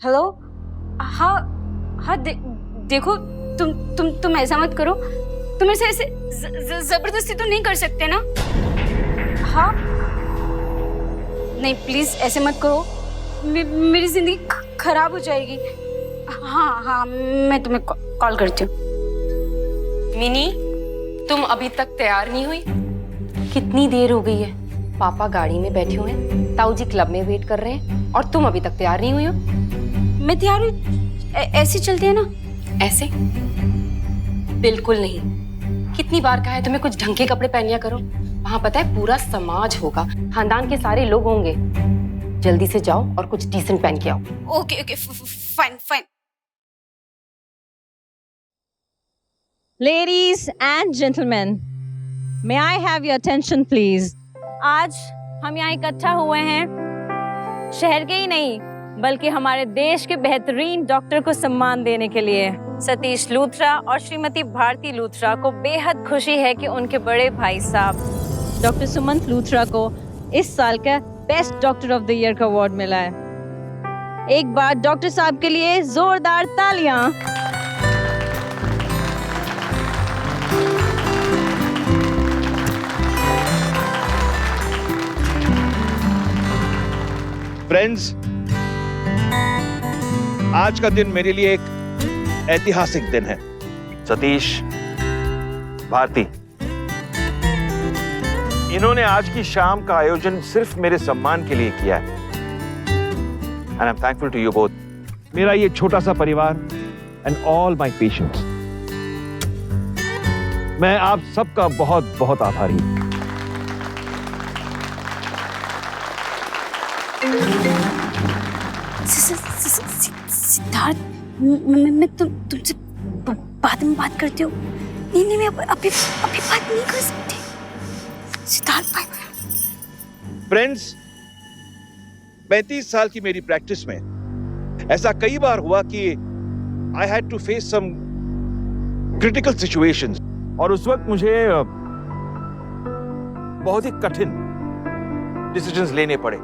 Hello. हाँ हाँ, देखो तुम ऐसा मत करो। तुम ऐसे ऐसे जबरदस्ती तो नहीं कर सकते ना? हाँ नहीं, प्लीज ऐसे मत करो। मेरी जिंदगी खराब हो जाएगी। हाँ हाँ, मैं तुम्हें कॉल करती हूँ। मिनी, तुम अभी तक तैयार नहीं हुई? कितनी देर हो गई है? पापा गाड़ी में बैठे हुए हैं, ताऊ जी क्लब में वेट कर रहे हैं और तुम अभी तक तैयार नहीं हुई हो? मैं तैयार हूँ। ऐसे चलते हैं ना? ऐसे? बिल्कुल नहीं। कितनी बार कहा है तुम्हें कुछ ढंग के कपड़े पहन लिया करो। वहां पता है पूरा समाज होगा, खानदान के सारे लोग होंगे। जल्दी से जाओ और कुछ डिसेंट पहन के आओ। Okay okay, fine fine. Ladies and gentlemen, may I have your attention please? आज हम यहाँ इकट्ठा हुए हैं शहर के ही नहीं बल्कि हमारे देश के बेहतरीन डॉक्टर को सम्मान देने के लिए। सतीश लूथरा और श्रीमती भारती लूथरा को बेहद खुशी है कि उनके बड़े भाई साहब डॉक्टर सुमंत लूथरा को इस साल का best doctor of the year का अवार्ड मिला है। एक बार डॉक्टर साहब के लिए जोरदार तालियां। फ्रेंड्स, आज का दिन मेरे लिए एक ऐतिहासिक दिन है। सतीश, भारती, इन्होंने आज की शाम का आयोजन सिर्फ मेरे सम्मान के लिए किया है। And I am thankful to you both. मेरा ये छोटा सा परिवार एंड ऑल माय पेशेंट्स, मैं आप सबका बहुत बहुत आभारी हूं। सिद्धार्थ, मैं तुमसे बाद में बात करती हूँ। नहीं, मैं अभी बात नहीं कर सकती। Siddharth, bye bye. फ्रेंड्स, 35 साल की मेरी प्रैक्टिस में ऐसा कई बार हुआ कि I had to face some critical situations, और उस वक्त मुझे बहुत ही कठिन डिसीजंस लेने पड़े।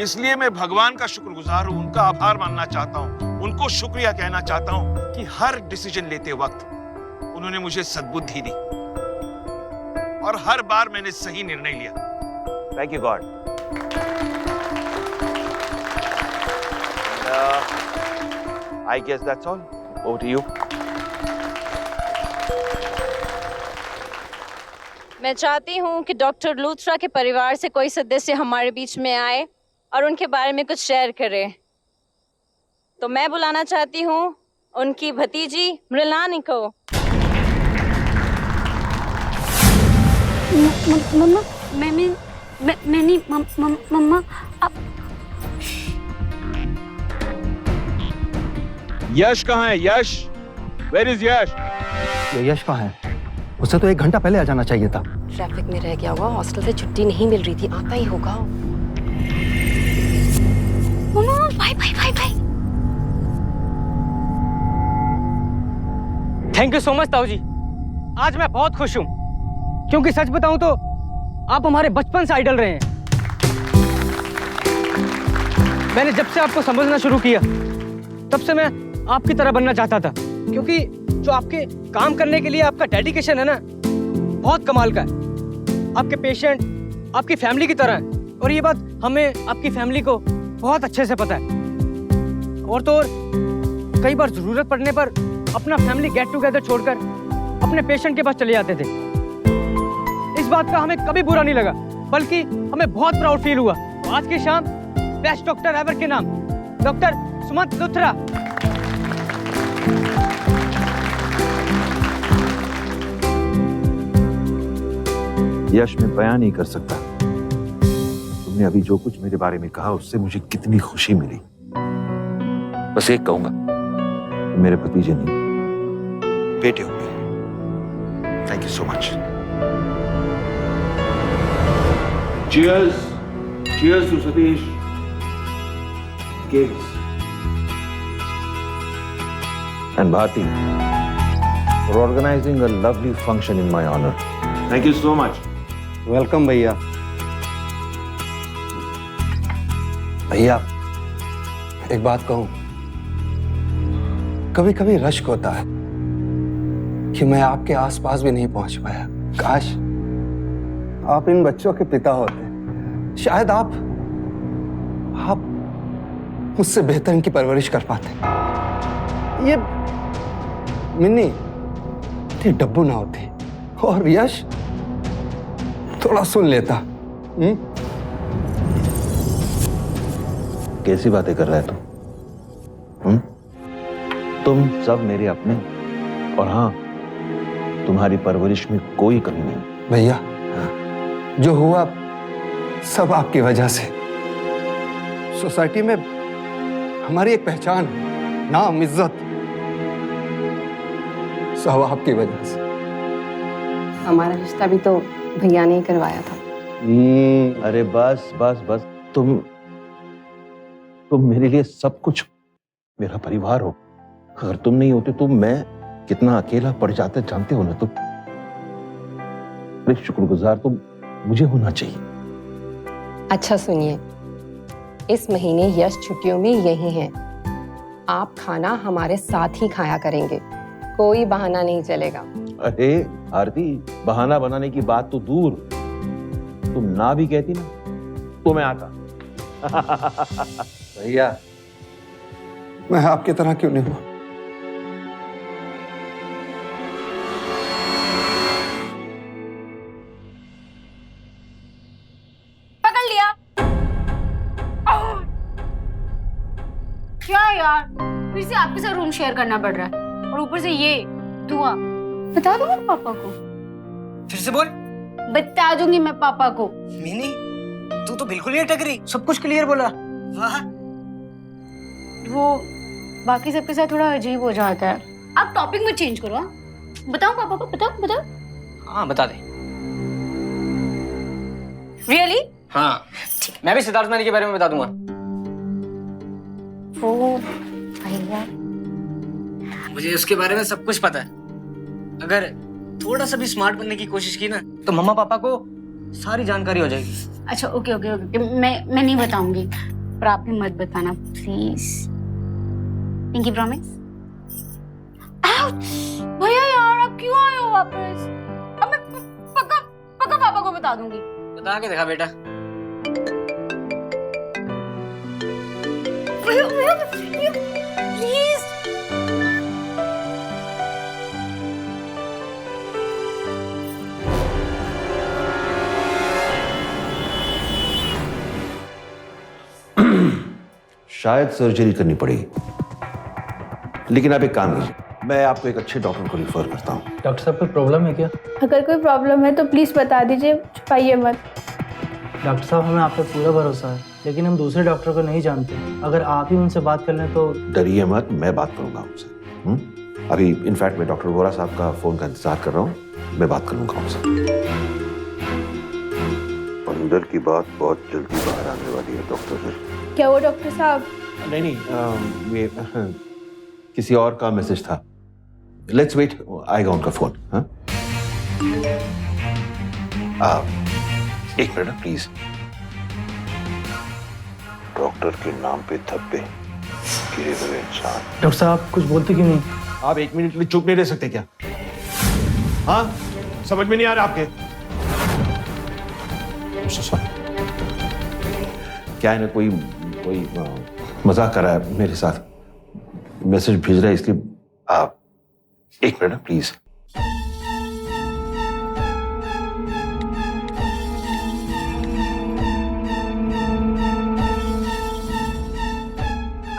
इसलिए मैं भगवान का शुक्रगुजार हूं, उनका आभार मानना चाहता हूं, उनको शुक्रिया कहना चाहता हूं कि हर डिसीजन लेते वक्त उन्होंने मुझे सद्बुद्धि दी और हर बार मैंने सही निर्णय लिया। Thank you God. I guess that's all. Over to you. मैं चाहती हूँ कि डॉक्टर लूथरा के परिवार से कोई सदस्य हमारे बीच में आए और उनके बारे में कुछ शेयर करे। तो मैं बुलाना चाहती हूँ उनकी भतीजी मृणालिनी को। मम्मा, मैं नहीं। मम्मा, आप। यश कहाँ है? यश, वेयर इज यश? ये यश कहाँ है? उसे तो 1 घंटा पहले आ जाना चाहिए था। ट्रैफिक में रह गया होगा, हॉस्टल से छुट्टी नहीं मिल रही थी, आता ही होगा। Mama, bye bye bye bye. Thank you so much ताऊ जी। आज मैं बहुत खुश हूँ क्योंकि सच बताऊं तो आप हमारे बचपन से आइडल रहे हैं। मैंने जब से आपको समझना शुरू किया तब से मैं आपकी तरह बनना चाहता था, क्योंकि जो आपके काम करने के लिए आपका डेडिकेशन है ना, बहुत कमाल का है। आपके पेशेंट आपकी फैमिली की तरह है, और ये बात हमें आपकी फैमिली को बहुत अच्छे से पता है। और तो और कई बार जरूरत पड़ने पर अपना फैमिली गेट टुगेदर छोड़कर अपने पेशेंट के पास चले जाते थे। इस बात का हमें कभी बुरा नहीं लगा, बल्कि हमें बहुत प्राउड फील हुआ। तो आज की शाम बेस्ट डॉक्टर एवर के नाम डॉक्टर सुमंत लूथरा। यश, मैं बयान नहीं कर सकता तुमने अभी जो कुछ मेरे बारे में कहा उससे मुझे कितनी खुशी मिली। बस एक कहूंगा, मेरे भतीजे नहीं, बेटे होंगे। Thank you so much. Cheers. Cheers to Satish. Kids. And Bharti for organizing a lovely function in my honor. Thank you so much. Welcome भैया। भैया, एक बात कहूँ, कभी कभी रश्क होता है कि मैं आपके आसपास भी नहीं पहुंच पाया। काश आप इन बच्चों के पिता होते, शायद आप मुझसे बेहतर इनकी परवरिश कर पाते। ये मिन्नी इतनी डब्बू ना होती और यश थोड़ा सुन लेता। कैसी बातें कर रहा है तुम सब मेरे अपने, और हाँ, तुम्हारी परवरिश में कोई कमी नहीं। भैया, जो हुआ सब आपकी वजह से। सोसाइटी में हमारी एक पहचान, नाम, इज्जत, सब आपकी वजह से। हमारा रिश्ता भी तो भैया ने ही करवाया था। अरे बस बस बस, तुम मेरे लिए सब कुछ, मेरा परिवार हो। अगर तुम नहीं होते तो मैं कितना अकेला पड़ जाता, जानते हो ना तुम। शुक्रगुजार तो मुझे होना चाहिए। अच्छा सुनिए, इस महीने यश छुट्टियों में यही है। आप खाना हमारे साथ ही खाया करेंगे, कोई बहाना नहीं चलेगा। अरे आरती, बहाना बनाने की बात तो दूर, तुम ना भी कहती ना तो मैं आता। भैया, मैं आपकी तरह क्यों नहीं हूं? पकड़ लिया। क्या यार, फिर से आपके साथ रूम शेयर करना पड़ रहा है और ऊपर से ये दुआ। बता दूंगी पापा को। फिर से बोल। बता दूंगी मैं पापा को। मिनी, तू तो बिल्कुल नहीं अटक रही, सब कुछ क्लियर बोला। वाह। वो बाकी सबके साथ थोड़ा अजीब हो जाता है। आप टॉपिक में चेंज करो। हाँ, बताओ पापा को, बताओ। हाँ बता दे। रियली? हाँ, मैं भी सिद्धार्थ मैनी के बारे में बता दूंगा। वो भैया, मुझे उसके बारे में सब कुछ पता है। अगर थोड़ा सा भी स्मार्ट बनने की कोशिश की ना, तो मम्मा पापा को सारी जानकारी हो जाएगी। अच्छा ओके, मैं नहीं बताऊंगी, पर आप भी मत बताना प्लीज। Pinky promise? भैया यार, आप क्यों आए हो वापस? अब मैं पक्का पापा को बता दूंगी। बता के देखा बेटा। भैया प्लीज। शायद सर्जरी करनी पड़ेगी, लेकिन आप एक काम कीजिए, मैं आपको एक अच्छे डॉक्टर को रिफर करता हूँ। डॉक्टर साहब कोई प्रॉब्लम है क्या? अगर कोई प्रॉब्लम है तो प्लीज़ बता दीजिए, छुपाइए मत। डॉक्टर साहब, हमें आप पे पूरा भरोसा है, लेकिन हम दूसरे डॉक्टर को नहीं जानते। अगर आप ही उनसे बात कर लें तो। डरिए मत, मैं बात करूंगा उनसे। अभी इनफैक्ट मैं डॉक्टर वोरा साहब का फोन का इंतजार कर रहा हूँ, मैं बात करूंगा उनसे। अंदर की बात बहुत जल्दी बाहर आने वाली है डॉक्टर सर। क्या वो डॉक्टर साहब? नहीं, ये किसी और का मैसेज था। लेट्स वेट, आएगा उनका फोन। हाँ, एक मिनट प्लीज। डॉक्टर के नाम पे धब्बे गिरे हुए इंसान। डॉक्टर साहब कुछ बोलते क्यों नहीं? आप एक मिनट के लिए चुप नहीं रह सकते क्या? हाँ, समझ में नहीं आ रहा आपके? क्या है ना, कोई मजाक कर रहा है मेरे साथ, मैसेज भेज रहा है, इसलिए आप एक मिनट प्लीज।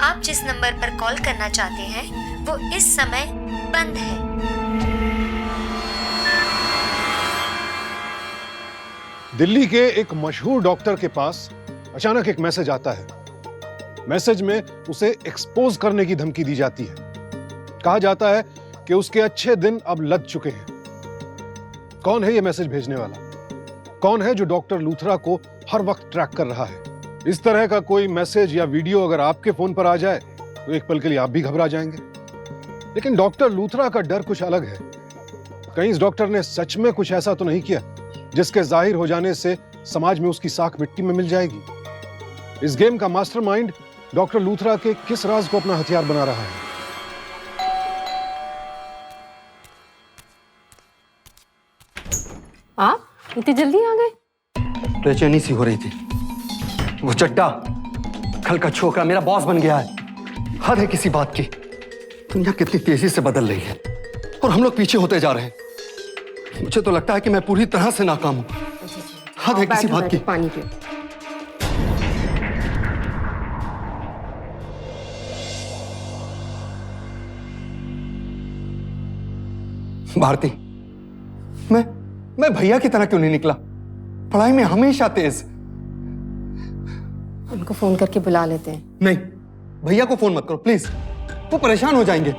आप जिस नंबर पर कॉल करना चाहते हैं वो इस समय बंद है। दिल्ली के एक मशहूर डॉक्टर के पास अचानक एक मैसेज आता है। मैसेज में उसे एक्सपोज करने की धमकी दी जाती है। कहा जाता है कि उसके अच्छे दिन अब लग चुके हैं। कौन है ये मैसेज भेजने वाला? कौन है जो डॉक्टर लूथरा को हर वक्त ट्रैक कर रहा है? इस तरह का कोई मैसेज या वीडियो अगर आपके फोन पर आ जाए तो एक पल के लिए आप भी घबरा जाएंगे। लेकिन डॉक्टर लूथरा का डर कुछ अलग है। कहीं इस डॉक्टर ने सच में कुछ ऐसा तो नहीं किया जिसके जाहिर हो जाने से समाज में उसकी साख मिट्टी में मिल जाएगी। इस गेम का मास्टरमाइंड डॉक्टर लूथरा के किस राज को अपना हथियार बना रहा है? आप इतनी जल्दी आ गए? बेचैनी सी हो रही थी। वो चड्डा कल का छोकरा मेरा बॉस बन गया है। हद है किसी बात की। दुनिया कितनी तेजी से बदल रही है और हम लोग पीछे होते जा रहे हैं। मुझे तो लगता है कि मैं पूरी तरह से नाकाम हूं। हद है किसी बात की। पानी पियो। भारती, मैं भैया की तरह क्यों नहीं निकला? पढ़ाई में हमेशा तेज। उनको फोन करके बुला लेते हैं। नहीं, भैया को फोन मत करो प्लीज, वो परेशान हो जाएंगे।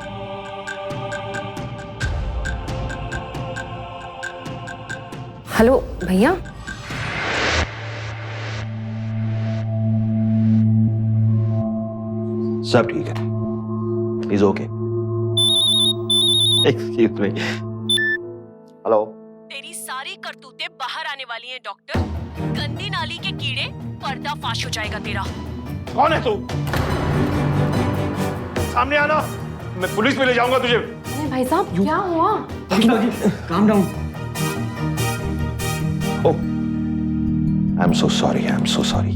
हेलो भैया। सब ठीक है। Is okay. Excuse me. Hello. तेरी सारी करतूतें बाहर आने वाली हैं डॉक्टर। गंदी नाली के कीड़े, पर्दाफाश हो जाएगा तेरा। कौन है तू? सामने आना, मैं पुलिस में ले जाऊंगा तुझे। अरे भाई साहब क्या हुआ? Calm down. I am so sorry, I am so sorry.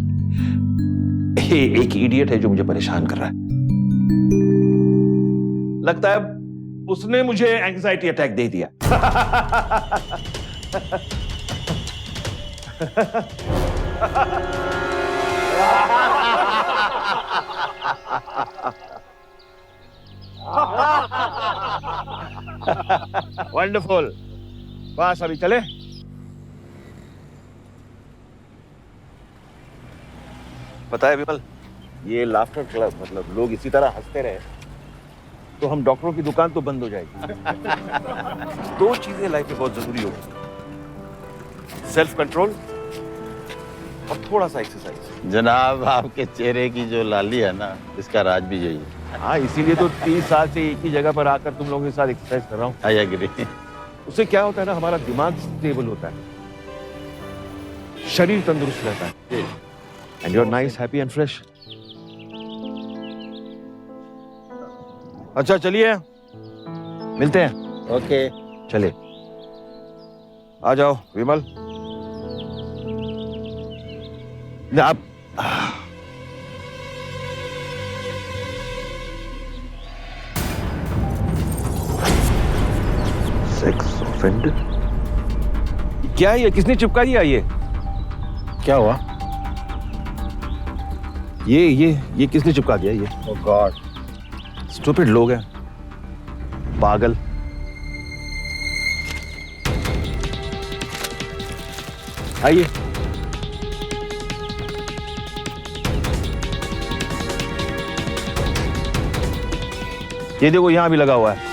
एक इडियट है जो मुझे परेशान कर रहा है। लगता है उसने मुझे एंजाइटी अटैक दे दिया। वंडरफुल। बस अभी चले। पता है विमल, ये लाफ्टर क्लब, मतलब लोग इसी तरह हंसते रहे तो हम डॉक्टरों की दुकान तो बंद हो जाएगी। दो चीजें लाइफ में बहुत जरूरी होती हैं, सेल्फ कंट्रोल और थोड़ा सा एक्सरसाइज। जनाब, आपके चेहरे की जो लाली है ना, इसका राज भी यही है। हाँ, इसीलिए तो 30 साल से एक ही जगह पर आकर तुम लोगों के साथ एक्सरसाइज कर रहा हूँ। I agree. उससे क्या होता है ना, हमारा दिमाग स्टेबल होता है, शरीर तंदुरुस्त रहता है, and you are nice, happy and fresh. अच्छा चलिए, मिलते हैं। ओके। चले, आ जाओ विमल। आप सेक्स ऑफेंडर क्या है ये? किसने चिपका दिया ये? क्या हुआ? ये किसने चिपका दिया ये? ओह गॉड। स्टूपिड लोग हैं, पागल। आइए। ये देखो यहां भी लगा हुआ है।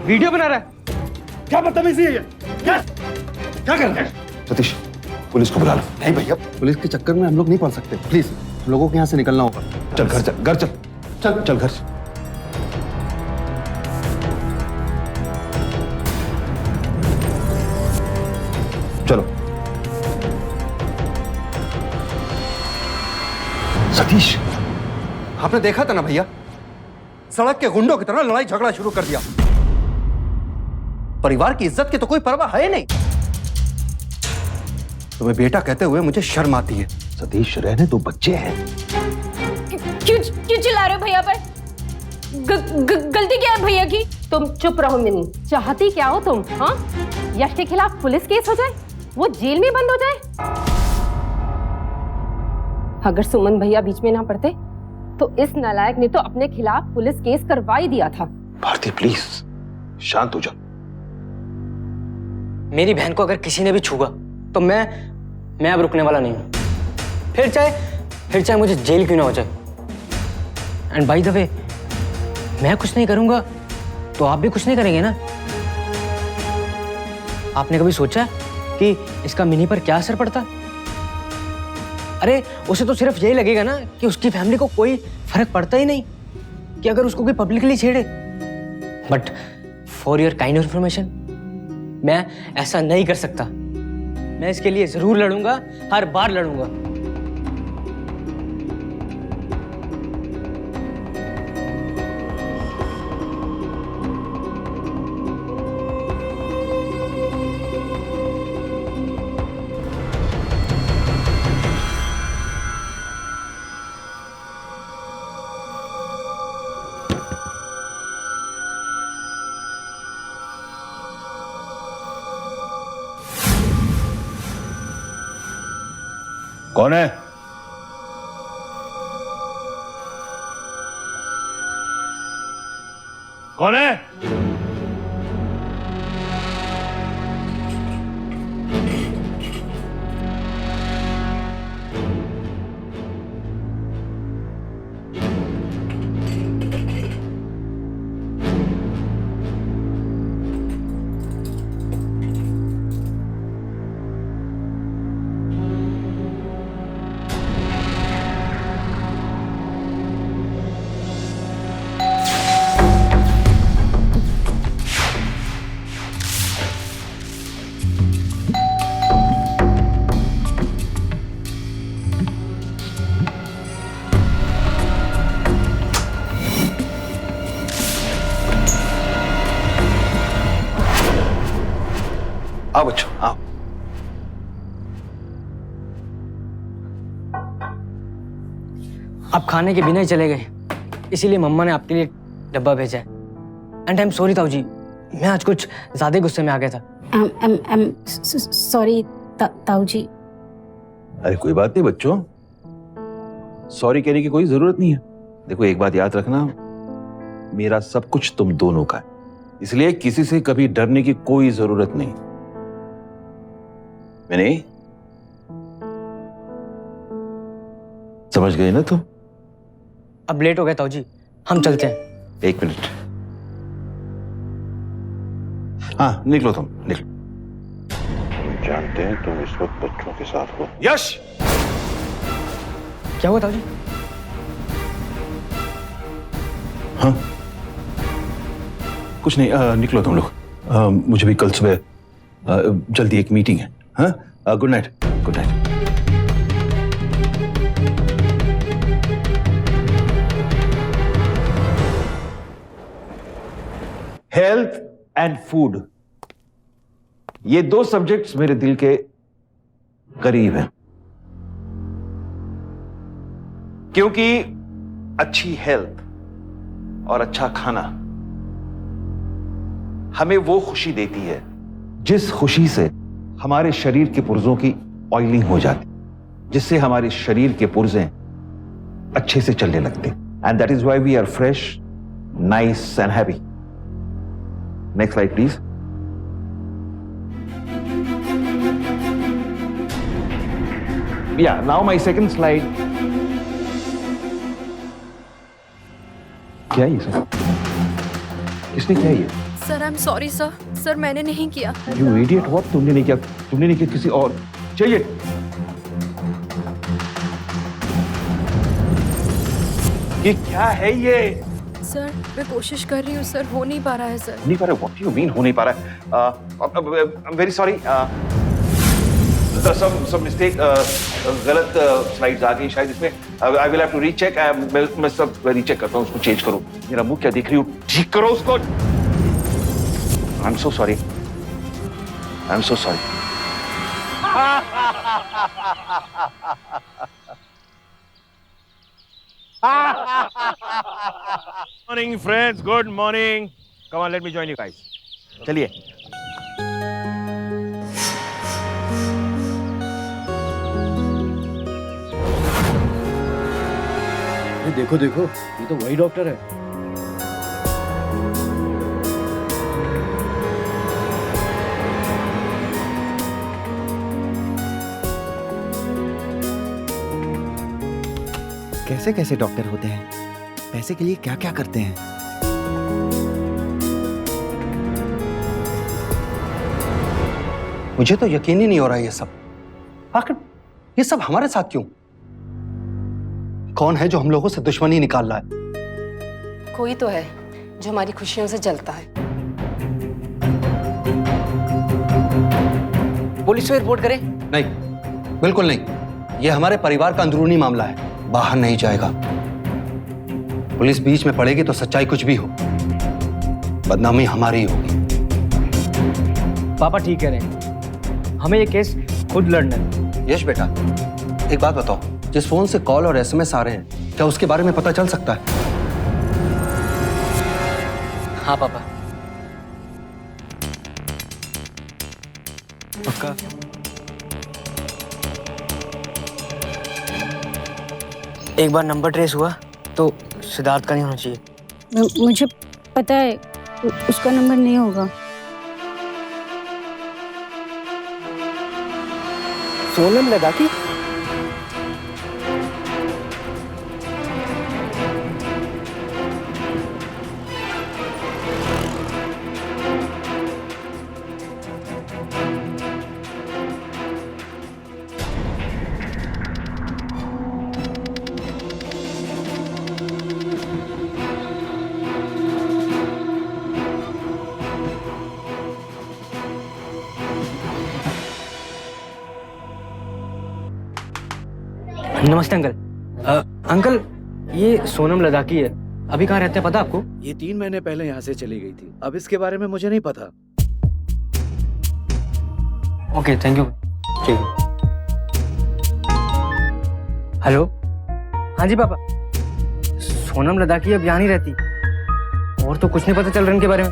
वीडियो बना रहा है। क्या बदतमीजी है ये? क्या कर रहे हैं? सतीश, पुलिस को बुला लो। नहीं भैया, पुलिस के चक्कर में हम लोग नहीं पड़ सकते। प्लीज, हम लोगों को यहाँ से निकलना होगा। चल घर चल, घर चल, चल चल घर। चलो। सतीश, आपने देखा था ना भैया, सड़क के गुंडों की तरह लड़ाई झगड़ा शुरू कर दिया। परिवार की इज्जत की तो कोई परवाह है नहीं। तुम्हें बेटा कहते हुए मुझे शर्म आती है। सतीश, रहने तो बच्चे हैं। क्यों चिल्ला रहे हो भैया पर? गलती क्या है भैया की? तुम चुप रहो मिनी। चाहती क्या हो तुम? हाँ, यश के खिलाफ पुलिस केस हो जाए, वो जेल में बंद हो जाए। अगर सुमन भैया बीच में ना पड़ते तो इस नालायक ने तो अपने खिलाफ पुलिस केस करवा ही दिया था। भारती प्लीज शांत हो जाओ। मेरी बहन को अगर किसी ने भी छूगा तो मैं अब रुकने वाला नहीं हूं। फिर चाहे मुझे जेल क्यों ना हो जाए। एंड बाय द वे, मैं कुछ नहीं करूंगा तो आप भी कुछ नहीं करेंगे ना? आपने कभी सोचा कि इसका मिनी पर क्या असर पड़ता? अरे उसे तो सिर्फ यही लगेगा ना कि उसकी फैमिली को कोई फर्क पड़ता ही नहीं कि अगर उसको कोई पब्लिकली छेड़े। But for your kind information, मैं ऐसा नहीं कर सकता। मैं इसके लिए जरूर लड़ूंगा, हर बार लड़ूंगा। कौन है? कौन है? आओ बच्चों आओ। आप खाने के बिना ही चले गए, इसीलिए मम्मा ने आपके लिए डब्बा भेजा है। एंड आई एम सॉरी ताऊ जी, मैं आज कुछ ज्यादा गुस्से में आ गया था। सॉरी ताऊ जी। अरे कोई बात नहीं बच्चों, सॉरी कहने की कोई जरूरत नहीं है। देखो एक बात याद रखना, मेरा सब कुछ तुम दोनों का है, इसलिए किसी से कभी डरने की कोई जरूरत नहीं। मैंने समझ गए ना तुम? अब लेट हो गया ताऊ जी, हम चलते हैं। एक मिनट, हाँ निकलो तुम निकलो। जानते हैं तुम इस वक्त बच्चों के साथ हो। यश, क्या हुआ ताऊ जी? हाँ कुछ नहीं, निकलो तुम लोग। मुझे भी कल सुबह जल्दी एक मीटिंग है। हाँ good night. Good night. Health and food, ये दो सब्जेक्ट्स मेरे दिल के करीब हैं, क्योंकि अच्छी हेल्थ और अच्छा खाना हमें वो खुशी देती है जिस खुशी से हमारे शरीर के पुर्जों की ऑयलिंग हो जाती, जिससे हमारे शरीर के पुर्जे अच्छे से चलने लगते। And that is why we are fresh, nice and happy. Next slide please. या नाउ माय सेकंड स्लाइड। क्या है ये सर? किसने किया ये? Sir I am sorry sir. Sir मैंने नहीं किया। You idiot, what? तुमने नहीं किया, तुमने नहीं किया, किसी और चाहिए। ये क्या है ये? सर मैं कोशिश कर रही हूँ सर, हो नहीं पा रहा है सर। नहीं पा रहा? What do you mean हो नहीं पा रहा है? I'm very sorry. Some mistake, गलत स्लाइड्स आ गई शायद इसमें। I will have to recheck. मैं सब रीचेक करता हूँ, उसको चेंज करो। मेरा मुंह क्या देख रही हूँ, ठीक करो उसको। I'm so sorry. I'm so sorry. Morning friends, good morning. Come on, let me join you guys. चलिए। देखो देखो, ये तो वही डॉक्टर है। कैसे कैसे डॉक्टर होते हैं, पैसे के लिए क्या क्या करते हैं। मुझे तो यकीन ही नहीं हो रहा ये सब। आखिर ये सब हमारे साथ क्यों? कौन है जो हम लोगों से दुश्मनी निकाल रहा है? कोई तो है जो हमारी खुशियों से जलता है। पुलिस में रिपोर्ट करें? नहीं, बिल्कुल नहीं। ये हमारे परिवार का अंदरूनी मामला है, बाहर नहीं जाएगा। पुलिस बीच में पड़ेगी तो सच्चाई कुछ भी हो, बदनामी हमारी होगी। पापा ठीक कह रहे हैं, हमें ये केस खुद लड़ना है। यश बेटा, एक बात बताओ, जिस फोन से कॉल और एसएमएस आ रहे हैं, क्या उसके बारे में पता चल सकता है? हाँ पापा। पक्का? एक बार नंबर ट्रेस हुआ तो सिद्धार्थ का नहीं होना चाहिए। मुझे पता है उसका नंबर नहीं होगा। सोनम लदाकी? नमस्ते अंकल। अंकल, ये सोनम लदाकी है, अभी कहाँ रहते हैं पता आपको? ये 3 महीने पहले यहाँ से चली गई थी, अब इसके बारे में मुझे नहीं पता। Okay, thank you. ठीक। हेलो, हाँ जी पापा। सोनम लदाकी अब यहाँ नहीं रहती, और तो कुछ नहीं पता चल रहा इनके बारे में।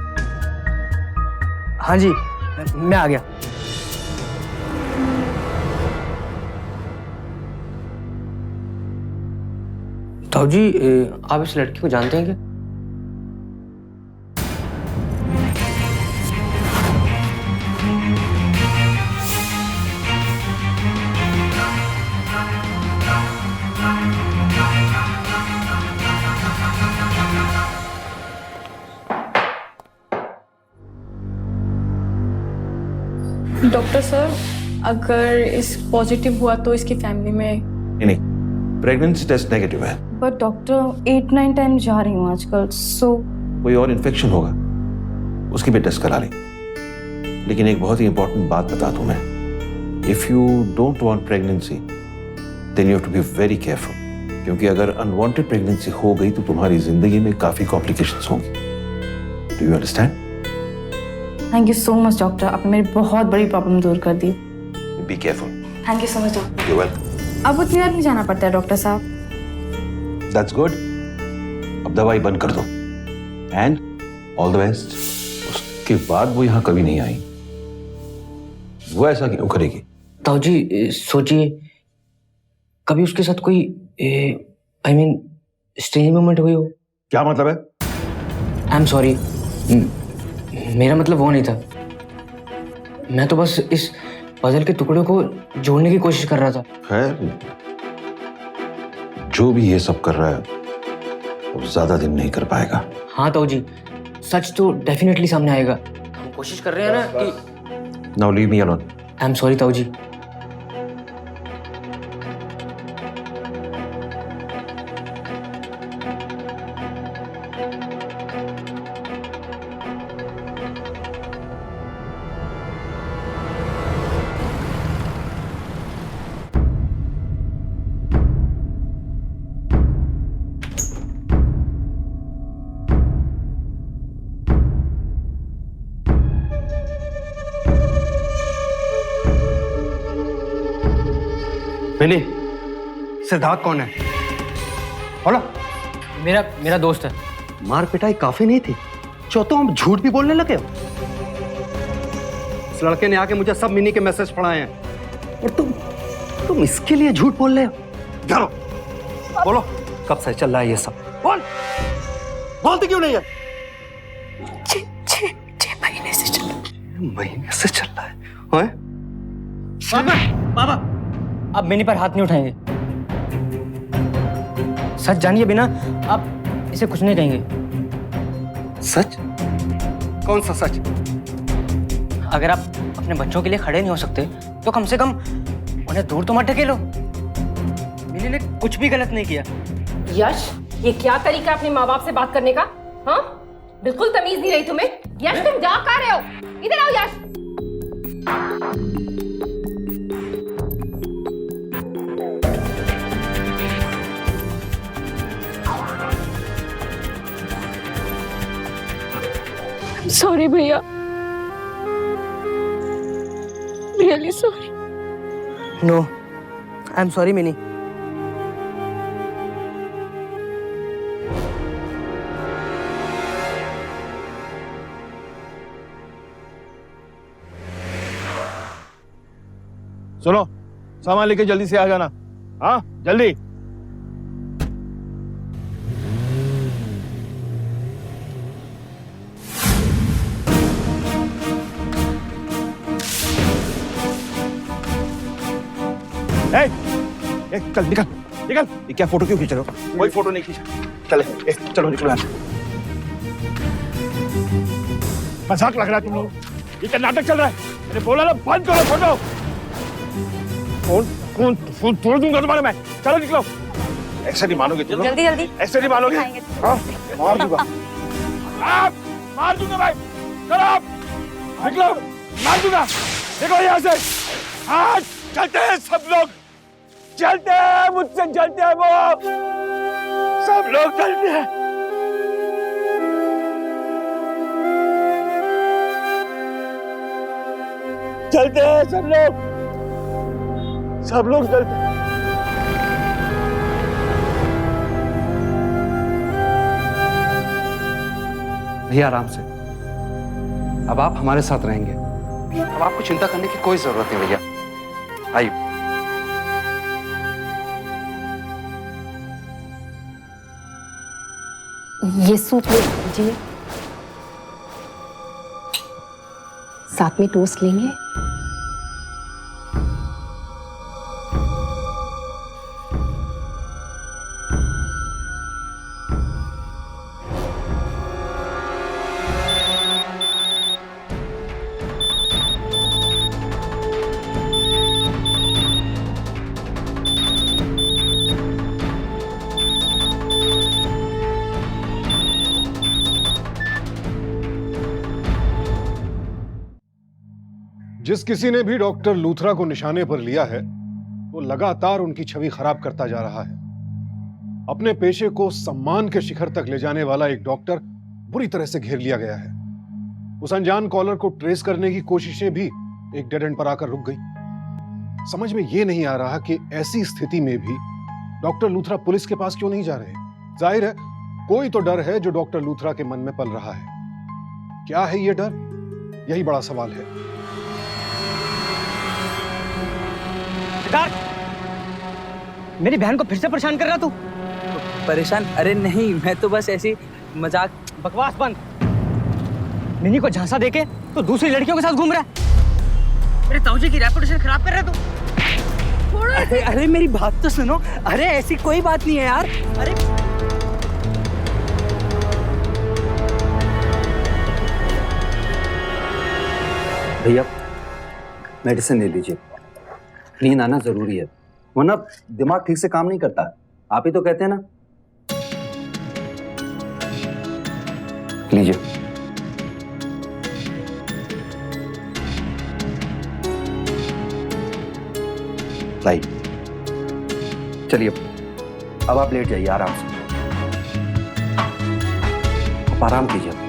हाँ जी, मैं आ गया। ताऊ जी, आप इस लड़की को जानते हैं क्या? डॉक्टर सर, अगर इस पॉजिटिव हुआ तो इसकी फैमिली में? नहीं, प्रेगनेंसी टेस्ट नेगेटिव है। बट डॉक्टर 8-9 टाइम जा रही हूँ आजकल, सो कोई और इन्फेक्शन होगा, उसकी भी टेस्ट करा लें। लेकिन एक बहुत ही इंपॉर्टेंट बात बता दूं मैं, if you don't want pregnancy then you have to be very careful, क्योंकि अगर अनवांटेड प्रेगनेंसी हो गई तो तुम्हारी जिंदगी में काफी कॉम्प्लिकेशंस होंगी। Do you understand? Thank you so much doctor, आपने मेरी बहुत बड़ी प्रॉब्लम दूर कर दी। Be careful. Thank you so much doctor. You welcome. अब उतनी बार नहीं जाना पड़ता है डॉक्टर साहब। That's good. अब दवाई बंद कर दो एंड ऑल द बेस्ट। उसके बाद वो यहाँ कभी नहीं आई। वो ऐसा क्यों करेगी? ताऊ जी, सोचिए, कभी उसके साथ कोई आई मीन स्ट्रेंज मोमेंट हुई हो? क्या मतलब है? आई एम सॉरी, मेरा मतलब वो नहीं था। मैं तो बस इस पजल के टुकड़ों को जोड़ने की कोशिश कर रहा था। खैर, जो भी ये सब कर रहा है वो ज्यादा दिन नहीं कर पाएगा। हाँ ताऊ जी, सच तो डेफिनेटली सामने आएगा। हम कोशिश कर रहे हैं ना कि now leave me alone. I am sorry ताऊ जी। मिनी, सिद्धार्थ कौन है? बोलो। मेरा दोस्त है। मार पिटाई काफी नहीं थी, चौथों हम झूठ भी बोलने लगे हो। इस लड़के ने आके मुझे सब मिनी के मैसेज पढ़ाए हैं और तुम इसके लिए झूठ बोल रहे हो? चलो बोलो, कब से चल रहा है ये सब? बोलती क्यों नहीं है? 6 महीने से चल रहा है। महीने से चल रहा है? पापा, आप मिनी पर हाथ नहीं उठाएंगे। सच जानिए बिना आप इसे कुछ नहीं कहेंगे। सच? कौन सा सच? अगर आप अपने बच्चों के लिए खड़े नहीं हो सकते तो कम से कम उन्हें दूर तो मत ढकेलो। मिनी ने कुछ भी गलत नहीं किया। यश, ये क्या तरीका है अपने माँ बाप से बात करने का? हाँ, बिल्कुल तमीज नहीं रही तुम्हें। यश, तुम जा कहाँ रहे हो? इधर आओ यश। सॉरी भैया, really sorry. No, I am sorry Mini. सुनो, सामान लेके जल्दी से आ जाना। हाँ, जल्दी। चल निकल निकल। ये क्या फोटो क्यों खींच रहे हो? कोई फोटो नहीं खींचा। चले चलो निकलो यहाँ से। मजाक लग रहा है तुम लोग? ये क्या नाटक चल रहा है? मैंने बोला ना बंद करो फोटो। फोन फोन तोड़ दूंगा तुम्हारे मैं। चलो निकलो। ऐसे नहीं मानोगे तुम लोग। जल्दी जल्दी। ऐसे नहीं मानोगे। हाँ, मार दूंगा। आप मार दूंगा भाई। चलो आप निकलो, मार दूंगा। निकलो यहाँ से। हाँ, चलते हैं सब लोग। चलते हैं, मुझसे चलते हैं वो। सब लोग चलते हैं। चलते हैं सब लोग। सब लोग चलते हैं। भैया आराम से, अब आप हमारे साथ रहेंगे। अब आपको चिंता करने की कोई जरूरत नहीं भैया। आइए। ये सूप ले लीजिए, साथ में टोस्ट लेंगे। जिस किसी ने भी डॉक्टर लूथरा को निशाने पर लिया है, वो लगातार उनकी छवि खराब करता जा रहा है। अपने पेशे को सम्मान के शिखर तक ले जाने वाला एक डॉक्टर बुरी तरह से घेर लिया गया है। उस अनजान कॉलर को ट्रेस करने की कोशिशें भी एक डेड एंड पर आकर रुक गई। समझ में यह नहीं आ रहा कि ऐसी स्थिति में भी डॉक्टर लूथरा पुलिस के पास क्यों नहीं जा रहे। जाहिर है कोई तो डर है जो डॉक्टर लूथरा के मन में पल रहा है। क्या है यह डर? यही बड़ा सवाल है। मेरी बहन को फिर से परेशान कर रहा तू? परेशान? अरे नहीं, मैं तो बस ऐसी मजाक। बकवास बंद। मिनी को झांसा देके तो दूसरी लड़कियों के साथ घूम रहा है। मेरे ताऊजी की रेपुटेशन खराब कर रहा है तू। अरे मेरी बात तो सुनो। अरे ऐसी कोई बात नहीं है यार। अरे भैया मेडिसिन ले लीजिए, नींद आना जरूरी है, वरना दिमाग ठीक से काम नहीं करता। आप ही तो कहते हैं ना। लीजिए। लाइए। चलिए अब आप लेट जाइए आराम से। आप आराम कीजिए।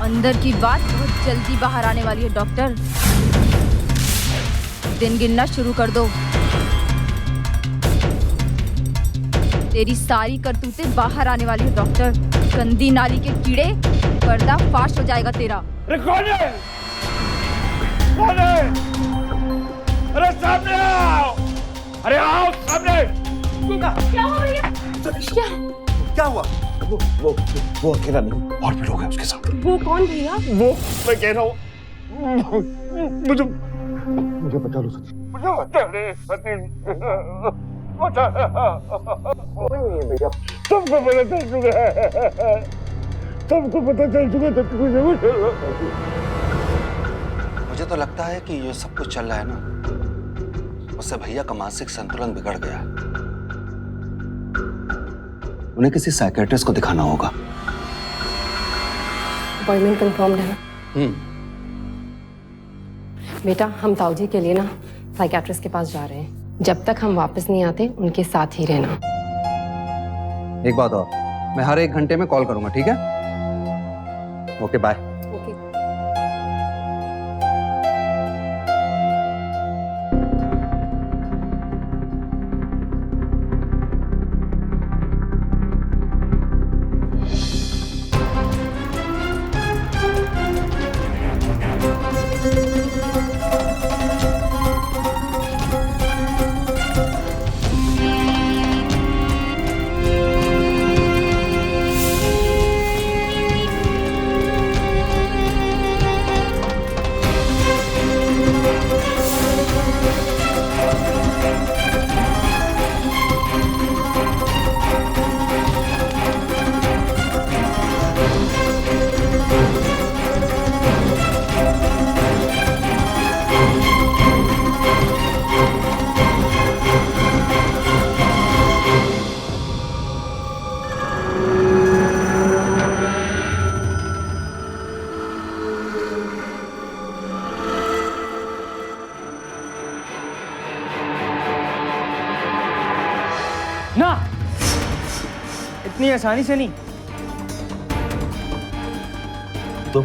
अंदर की बात बहुत जल्दी बाहर आने वाली है डॉक्टर। दिन गिनना शुरू कर दो। तेरी सारी करतूतें बाहर आने वाली है डॉक्टर। गंदी नाली के कीड़े, पर्दा फाश हो जाएगा तेरा। अरे कौन है? कौन है? अरे सामने आओ! अरे आओ सामने! क्या हो रही है? क्या हुआ? वो अकेला नहीं, और भी लोग हैं उसके साथ। वो कौन भैया? वो मैं कह रहा हूँ, मुझे बचा लो सतीश, मुझे बचा ले सतीश, बचा। भैया सबको पता चल चुका है, सबको पता चल चुका है। मुझे तो लगता है कि ये सब कुछ चल रहा है ना, उससे भैया का मानसिक संतुलन बिगड़ गया है। उन्हें किसी साइकियाट्रिस्ट को दिखाना होगा। अपॉइंटमेंट कंफर्म्ड है ना? बेटा, हम ताऊजी के लिए ना साइकियाट्रिस्ट के पास जा रहे हैं। जब तक हम वापस नहीं आते उनके साथ ही रहना। एक बात और, मैं हर 1 घंटे में कॉल करूंगा, ठीक है? Okay, bye. ना, इतनी आसानी से नहीं। तुम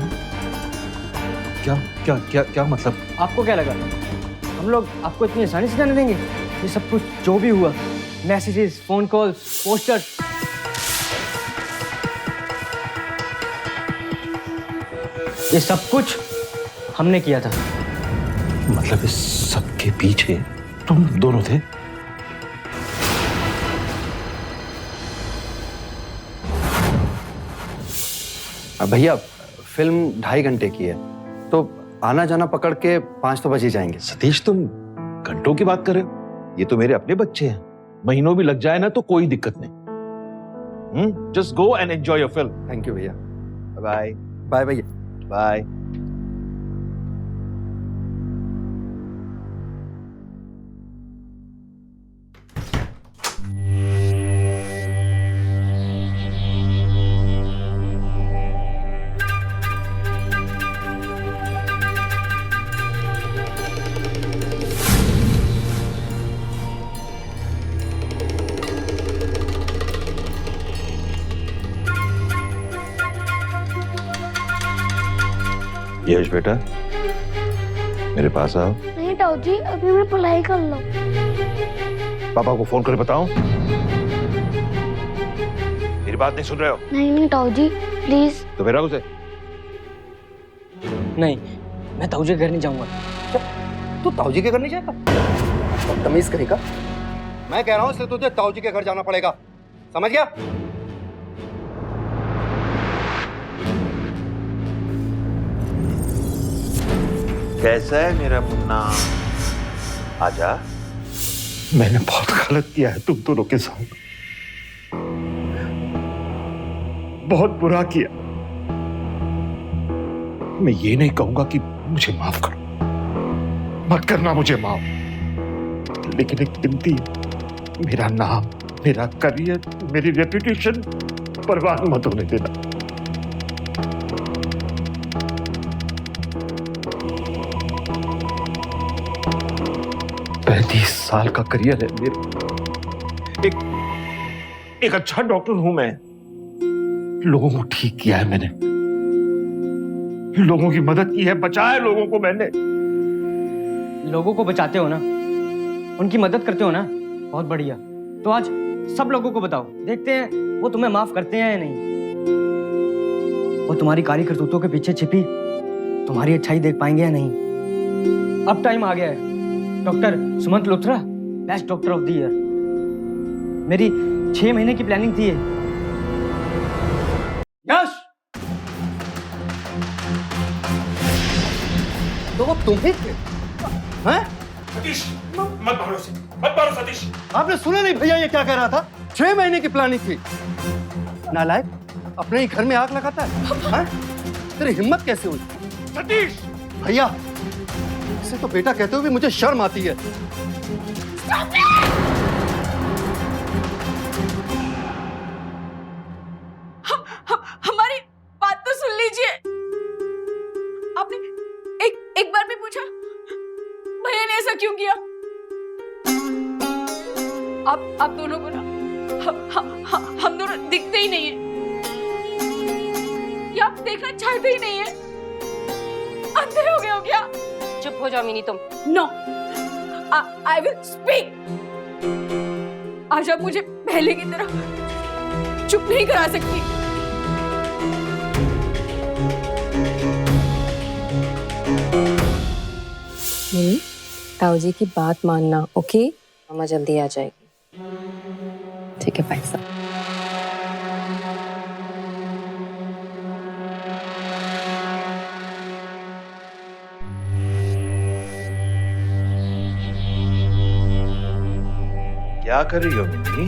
क्या क्या क्या क्या मतलब? आपको क्या लगा हम लोग आपको इतनी आसानी से जाने देंगे? ये सब कुछ जो भी हुआ, मैसेजेस, फोन कॉल्स, पोस्टर, ये सब कुछ हमने किया था। मतलब इस सब के पीछे तुम दोनों थे? भैया, फिल्म 2.5 घंटे की है, तो आना जाना पकड़ के 5 तो बज ही जाएंगे। सतीश, तुम घंटों की बात कर रहे हो? ये तो मेरे अपने बच्चे हैं, महीनों भी लग जाए ना तो कोई दिक्कत नहीं। Just go and enjoy your film. Thank you भैया। बाय बाय भैया। बाय। यश बेटा, मेरे पास आओ। नहीं ताऊ जी, अभी मैं पढ़ाई कर लूं। पापा को फोन करके बताओ। मेरी बात नहीं सुन रहे हो? नहीं ताऊ जी, प्लीज। तो फिर उसे नहीं, मैं ताऊजी के घर नहीं जाऊंगा। तू ताऊजी के घर नहीं जाएगा? बदतमीज करेगा। मैं कह रहा हूँ इसलिए तुझे ताऊजी के घर जाना पड़ेगा, समझ गया? कैसा है मेरा मुन्ना? आजा। मैंने बहुत गलत किया है तुम दोनों के साथ, बहुत बुरा किया। मैं ये नहीं कहूंगा कि मुझे माफ करो, मत करना मुझे माफ, लेकिन एक विनती, मेरा नाम, मेरा करियर, मेरी रेपुटेशन बर्बाद मत होने देना। 35 साल का करियर है मेरा। एक अच्छा डॉक्टर हूं मैं, लोगों को ठीक किया है मैंने, लोगों की मदद की है, बचाया लोगों को मैंने। लोगों को बचाते हो ना, उनकी मदद करते हो ना, बहुत बढ़िया। तो आज सब लोगों को बताओ, देखते हैं वो तुम्हें माफ करते हैं या नहीं। वो तुम्हारी काली करतूतों के पीछे छिपी तुम्हारी अच्छाई देख पाएंगे या नहीं। अब टाइम आ गया है। Doctor Sumant Lothra, best doctor of the year. मेरी 6 महीने की प्लानिंग थी, तुम ही थे? हैं? सतीश मत मारो सतीश। आपने सुना नहीं भैया ये क्या कह रहा था? 6 महीने की प्लानिंग थी। नालायक, अपने ही घर में आग लगाता है। हैं? तेरी हिम्मत कैसे हुई? सतीश भैया, इसे तो बेटा कहते हुए मुझे शर्म आती है। हमारी बात तो सुन लीजिए। आपने एक बार भी पूछा भैया ने ऐसा क्यों किया? आप दोनों को ना हम दोनों दिखते ही नहीं है, या आप देखना चाहते ही नहीं है? अंधे हो गए हो क्या? चुप हो जाओ मिनी तुम। No, I will speak. आज आप मुझे पहले की तरह चुप नहीं करा सकती। मिनी, ताऊ जी की बात मानना, ओके? मामा जल्दी आ जाएगी। ठीक है भाई साहब। क्या कर रही हो मिनी?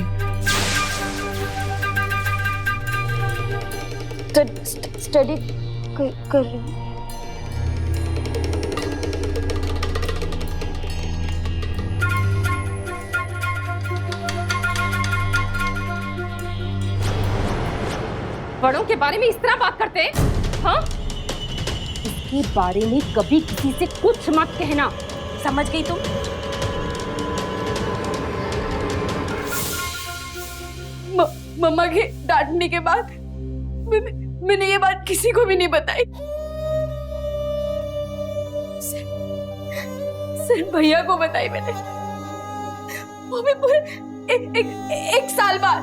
स्टडी कर रही हूँ। बड़ों के बारे में इस तरह बात करते हैं? हाँ? इसके बारे में कभी किसी से कुछ मत कहना, समझ गई तुम? मम्मा के डांटने के बाद मैंने ये बात किसी को भी नहीं बताई। सिर्फ भैया को बताई मैंने, वो भी पूरे एक साल बाद,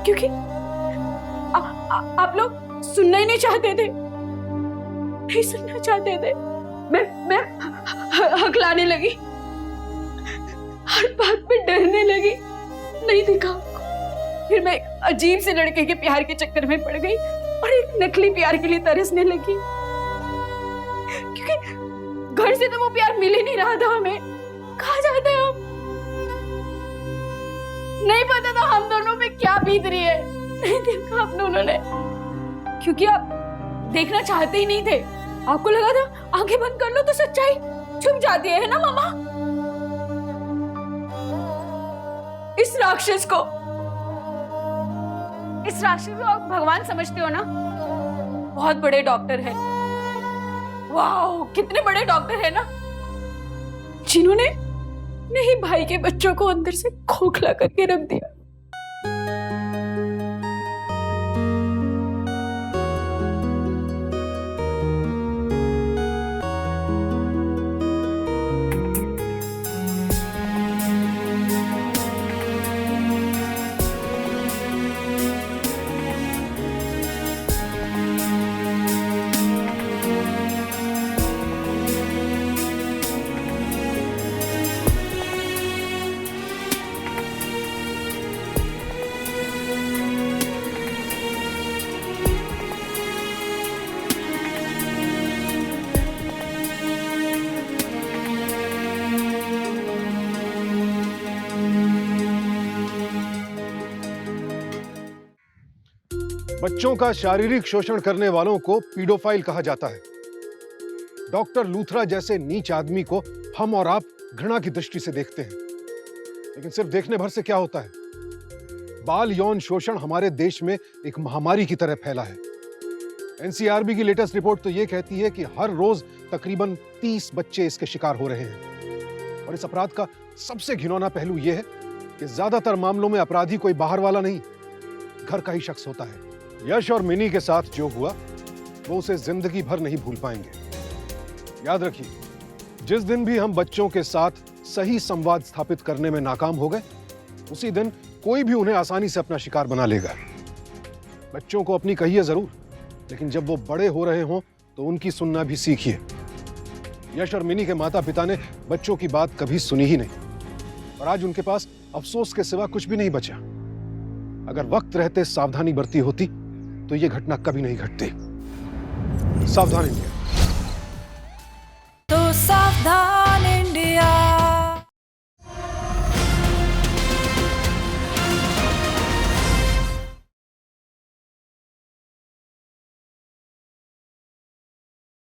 क्योंकि आप लोग सुनना ही नहीं चाहते थे, नहीं सुनना चाहते थे। मैं हकलाने लगी, हर बात पे डरने लगी, नहीं देखा। फिर मैं एक अजीब से लड़के के प्यार के चक्कर में पड़ गई और एक नकली प्यार के लिए तरसने लगी, क्योंकि घर से तो वो प्यार मिल ही नहीं रहा था हमें। कहाँ जाते हम? नहीं पता था हम दोनों पे क्या बीत रही है, नहीं देखा आप दोनों ने, क्योंकि आप देखना चाहते ही नहीं थे। आपको लगा था आंखें बंद कर लो तो सच्चाई छुप जाती है ना मामा? इस राक्षस को आप भगवान समझते हो ना? बहुत बड़े डॉक्टर हैं। वाओ, कितने बड़े डॉक्टर हैं ना, जिन्होंने नहीं भाई के बच्चों को अंदर से खोखला करके रख दिया। बच्चों का शारीरिक शोषण करने वालों को पीडोफाइल कहा जाता है। डॉक्टर लूथरा जैसे नीच आदमी को हम और आप घृणा की दृष्टि से देखते हैं, लेकिन सिर्फ देखने भर से क्या होता है? बाल यौन शोषण हमारे देश में एक महामारी की तरह फैला है। एनसीआरबी की लेटेस्ट रिपोर्ट तो यह कहती है कि हर रोज तकरीबन 30 बच्चे इसके शिकार हो रहे हैं। और इस अपराध का सबसे घिनौना पहलू यह है कि ज्यादातर मामलों में अपराधी कोई बाहर वाला नहीं, घर का ही शख्स होता है। यश और मिनी के साथ जो हुआ वो उसे जिंदगी भर नहीं भूल पाएंगे। याद रखिए, जिस दिन भी हम बच्चों के साथ सही संवाद स्थापित करने में नाकाम हो गए, उसी दिन कोई भी उन्हें आसानी से अपना शिकार बना लेगा। बच्चों को अपनी कहिए जरूर, लेकिन जब वो बड़े हो रहे हों तो उनकी सुनना भी सीखिए। यश और मिनी के माता पिता ने बच्चों की बात कभी सुनी ही नहीं, और आज उनके पास अफसोस के सिवा कुछ भी नहीं बचा। अगर वक्त रहते सावधानी बरती होती तो ये घटना कभी नहीं घटती। सावधानी।